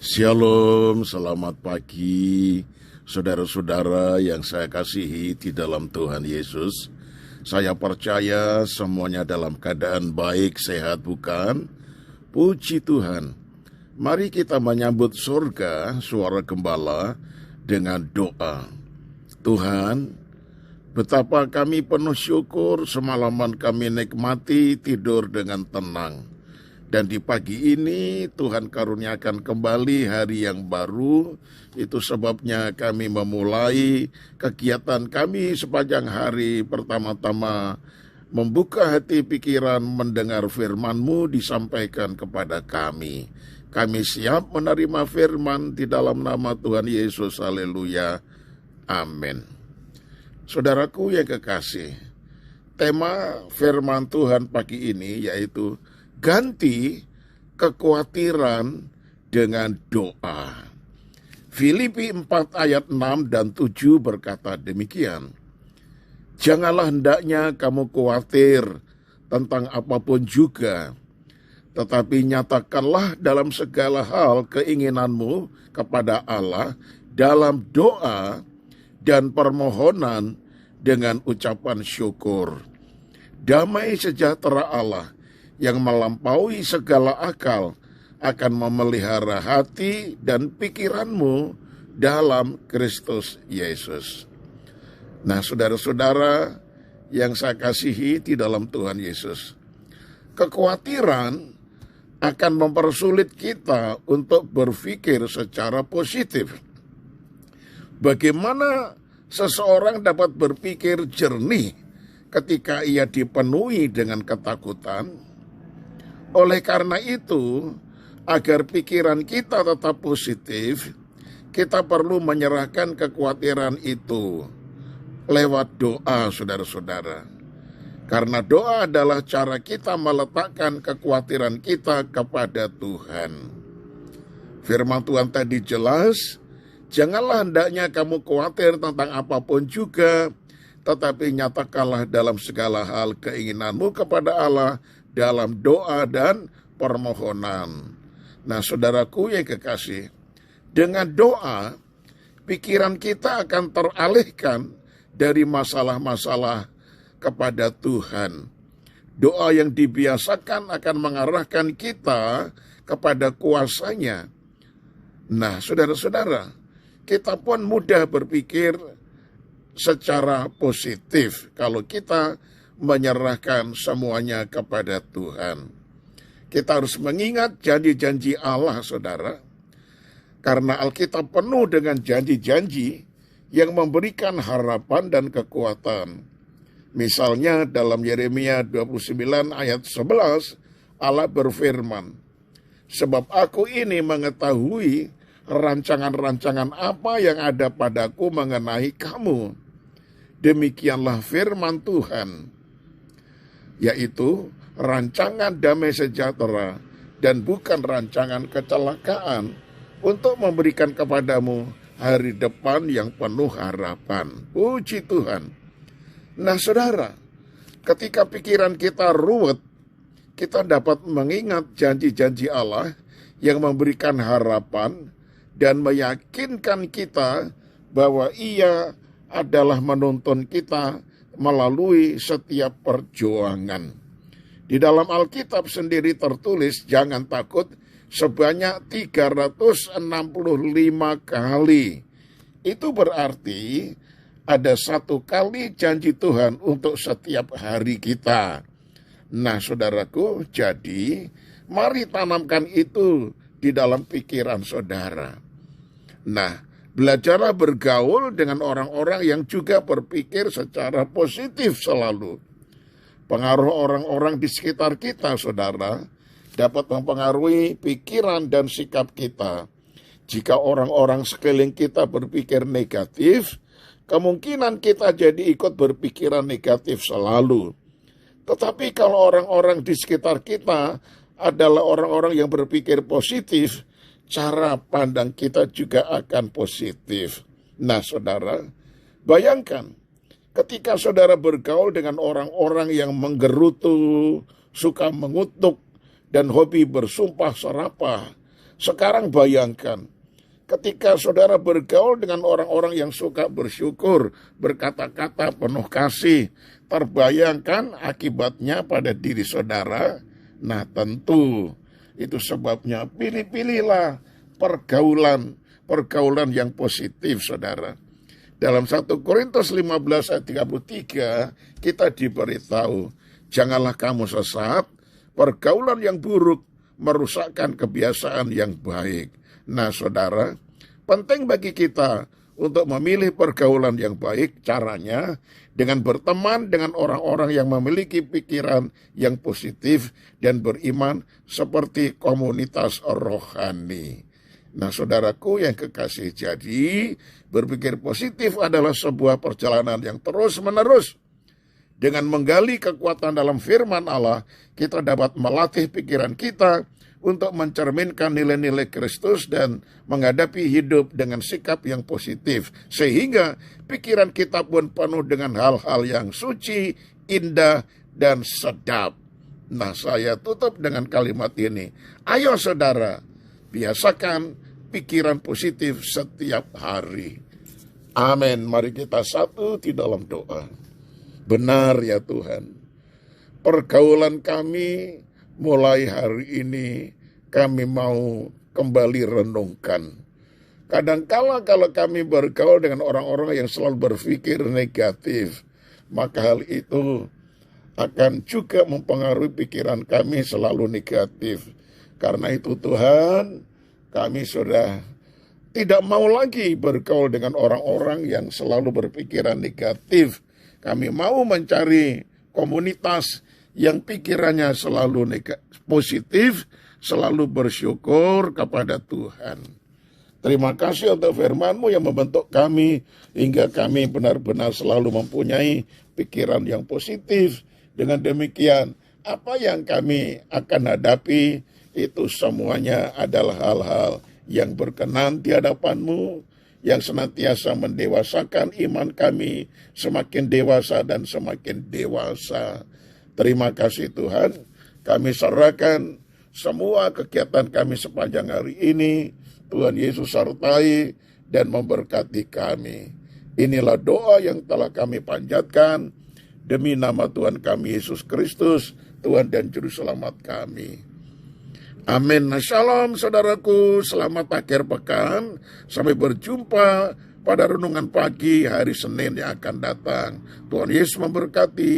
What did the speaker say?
Shalom, selamat pagi, saudara-saudara yang saya kasihi di dalam Tuhan Yesus. Saya percaya semuanya dalam keadaan baik, sehat bukan? Puji Tuhan. Mari kita menyambut surga, suara gembala, dengan doa. Tuhan, betapa kami penuh syukur semalaman kami nikmati tidur dengan tenang. Dan di pagi ini Tuhan karuniakan kembali hari yang baru. Itu sebabnya kami memulai kegiatan kami sepanjang hari. Pertama-tama membuka hati pikiran mendengar firman-Mu disampaikan kepada kami. Kami siap menerima firman di dalam nama Tuhan Yesus. Haleluya. Amin. Saudaraku yang kekasih, tema firman Tuhan pagi ini yaitu ganti kekhawatiran dengan doa. Filipi 4 ayat 6 dan 7 berkata demikian. Janganlah hendaknya kamu khawatir tentang apapun juga, tetapi nyatakanlah dalam segala hal keinginanmu kepada Allah dalam doa dan permohonan dengan ucapan syukur. Damai sejahtera Allah yang melampaui segala akal akan memelihara hati dan pikiranmu dalam Kristus Yesus. Nah, saudara-saudara yang saya kasihi di dalam Tuhan Yesus, kekhawatiran akan mempersulit kita untuk berpikir secara positif. Bagaimana seseorang dapat berpikir jernih ketika ia dipenuhi dengan ketakutan? Oleh karena itu, agar pikiran kita tetap positif, kita perlu menyerahkan kekhawatiran itu lewat doa, saudara-saudara. Karena doa adalah cara kita meletakkan kekhawatiran kita kepada Tuhan. Firman Tuhan tadi jelas, janganlah hendaknya kamu khawatir tentang apapun juga, tetapi nyatakanlah dalam segala hal keinginanmu kepada Allah dalam doa dan permohonan. Nah, saudaraku yang kekasih, dengan doa, pikiran kita akan teralihkan dari masalah-masalah kepada Tuhan. Doa yang dibiasakan akan mengarahkan kita kepada kuasa-Nya. Nah, saudara-saudara, kita pun mudah berpikir secara positif kalau kita menyerahkan semuanya kepada Tuhan. Kita harus mengingat janji-janji Allah, saudara. Karena Alkitab penuh dengan janji-janji yang memberikan harapan dan kekuatan. Misalnya dalam Yeremia 29 ayat 11, Allah berfirman, sebab aku ini mengetahui rancangan-rancangan apa yang ada padaku mengenai kamu. Demikianlah firman Tuhan, yaitu rancangan damai sejahtera dan bukan rancangan kecelakaan, untuk memberikan kepadamu hari depan yang penuh harapan. Puji Tuhan. Nah, saudara, ketika pikiran kita ruwet, kita dapat mengingat janji-janji Allah yang memberikan harapan dan meyakinkan kita bahwa Ia adalah menuntun kita melalui setiap perjuangan. Di dalam Alkitab sendiri tertulis jangan takut sebanyak 365 kali. Itu berarti ada 1 kali janji Tuhan untuk setiap hari kita. Nah, saudaraku, jadi mari tanamkan itu di dalam pikiran saudara. Nah, belajarlah bergaul dengan orang-orang yang juga berpikir secara positif selalu. Pengaruh orang-orang di sekitar kita, saudara, dapat mempengaruhi pikiran dan sikap kita. Jika orang-orang sekeliling kita berpikir negatif, kemungkinan kita jadi ikut berpikiran negatif selalu. Tetapi kalau orang-orang di sekitar kita adalah orang-orang yang berpikir positif, cara pandang kita juga akan positif. Nah, saudara, bayangkan ketika saudara bergaul dengan orang-orang yang menggerutu, suka mengutuk, dan hobi bersumpah serapah, Sekarang bayangkan, ketika saudara bergaul dengan orang-orang yang suka bersyukur, berkata-kata penuh kasih, terbayangkan akibatnya pada diri saudara. Nah tentu itu sebabnya pilih-pilihlah pergaulan yang positif, saudara. Dalam 1 Korintus 15 ayat 33 kita diberitahu, janganlah kamu sesat, pergaulan yang buruk merusakkan kebiasaan yang baik. Nah saudara, penting bagi kita untuk memilih pergaulan yang baik. Caranya dengan berteman dengan orang-orang yang memiliki pikiran yang positif dan beriman seperti komunitas rohani. Nah saudaraku yang kekasih, jadi berpikir positif adalah sebuah perjalanan yang terus-menerus. Dengan menggali kekuatan dalam firman Allah, kita dapat melatih pikiran kita untuk mencerminkan nilai-nilai Kristus dan menghadapi hidup dengan sikap yang positif. Sehingga pikiran kita pun penuh dengan hal-hal yang suci, indah, dan sedap. Nah saya tutup dengan kalimat ini. Ayo saudara, biasakan pikiran positif setiap hari. Amin. Mari kita satu di dalam doa. Benar ya Tuhan, pergaulan kami mulai hari ini kami mau kembali renungkan. Kadangkala kalau kami bergaul dengan orang-orang yang selalu berpikir negatif, maka hal itu akan juga mempengaruhi pikiran kami selalu negatif. Karena itu Tuhan, kami sudah tidak mau lagi bergaul dengan orang-orang yang selalu berpikiran negatif. Kami mau mencari komunitas yang pikirannya selalu positif, selalu bersyukur kepada Tuhan. Terima kasih untuk firman-Mu yang membentuk kami hingga kami benar-benar selalu mempunyai pikiran yang positif. Dengan demikian, apa yang kami akan hadapi itu semuanya adalah hal-hal yang berkenan di hadapan-Mu, yang senantiasa mendewasakan iman kami semakin dewasa dan semakin dewasa. Terima kasih Tuhan, kami serahkan semua kegiatan kami sepanjang hari ini. Tuhan Yesus sertai dan memberkati kami. Inilah doa yang telah kami panjatkan demi nama Tuhan kami Yesus Kristus, Tuhan dan Juru Selamat kami. Amin. Nah, shalom saudaraku, selamat akhir pekan. Sampai berjumpa pada renungan pagi hari Senin yang akan datang. Tuhan Yesus memberkati.